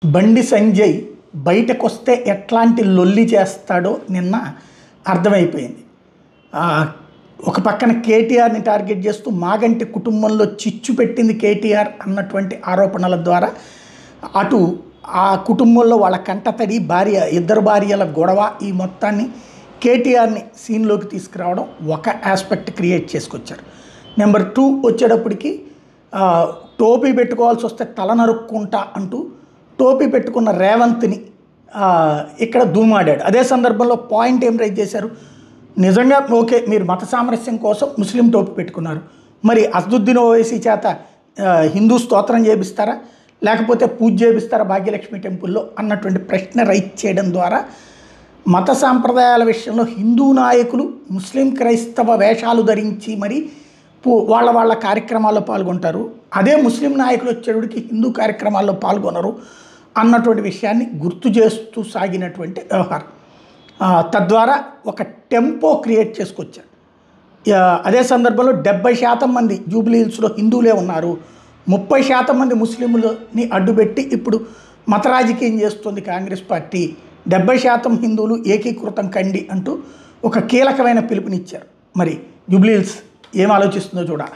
బండి సంజయ్ బయటకొస్తే ఎట్లాంటి లొల్లి చేస్తాడో నిన్న అర్థమైపోయింది. ఒక పక్కన కేటీఆర్ని టార్గెట్ చేస్తూ మాగంటి కుటుంబంలో చిచ్చు పెట్టింది కేటీఆర్ అన్నటువంటి ఆరోపణల ద్వారా అటు ఆ కుటుంబంలో వాళ్ళ కంటతడి ఇద్దరు భార్యల గొడవ ఈ మొత్తాన్ని కేటీఆర్ని సీన్లోకి తీసుకురావడం ఒక ఆస్పెక్ట్ క్రియేట్ చేసుకొచ్చారు. నెంబర్ 2 వచ్చేటప్పటికి టోపీ పెట్టుకోవాల్సి వస్తే తల నరుక్కుంటా అంటూ టోపీ పెట్టుకున్న రేవంత్ని ఇక్కడ దుమాడాడు. అదే సందర్భంలో పాయింట్ ఏం రైజ్ చేశారు, నిజంగా ఓకే మీరు మత సామరస్యం కోసం ముస్లిం టోపీ పెట్టుకున్నారు, మరి అసదుద్దీన్ ఓవైసీ చేత హిందూ స్తోత్రం చేపిస్తారా లేకపోతే పూజ చేపిస్తారా భాగ్యలక్ష్మి టెంపుల్లో అన్నటువంటి ప్రశ్న రైజ్ చేయడం ద్వారా మత సాంప్రదాయాల విషయంలో హిందూ నాయకులు ముస్లిం క్రైస్తవ వేషాలు ధరించి మరి వాళ్ళ కార్యక్రమాల్లో పాల్గొంటారు, అదే ముస్లిం నాయకులు వచ్చేటికి హిందూ కార్యక్రమాల్లో పాల్గొనరు అన్నటువంటి విషయాన్ని గుర్తు చేస్తూ సాగినటువంటి వ్యవహారం. తద్వారా ఒక టెంపో క్రియేట్ చేసుకొచ్చారు. అదే సందర్భంలో 70% మంది జూబ్లీ హిల్స్లో హిందువులే ఉన్నారు, 30% మంది ముస్లింలని అడ్డుపెట్టి ఇప్పుడు మత రాజకీయం చేస్తుంది కాంగ్రెస్ పార్టీ, 70% హిందువులు ఏకీకృతం కండి అంటూ ఒక కీలకమైన పిలుపునిచ్చారు. మరి జూబ్లీ హిల్స్ ఏం ఆలోచిస్తుందో చూడాలి.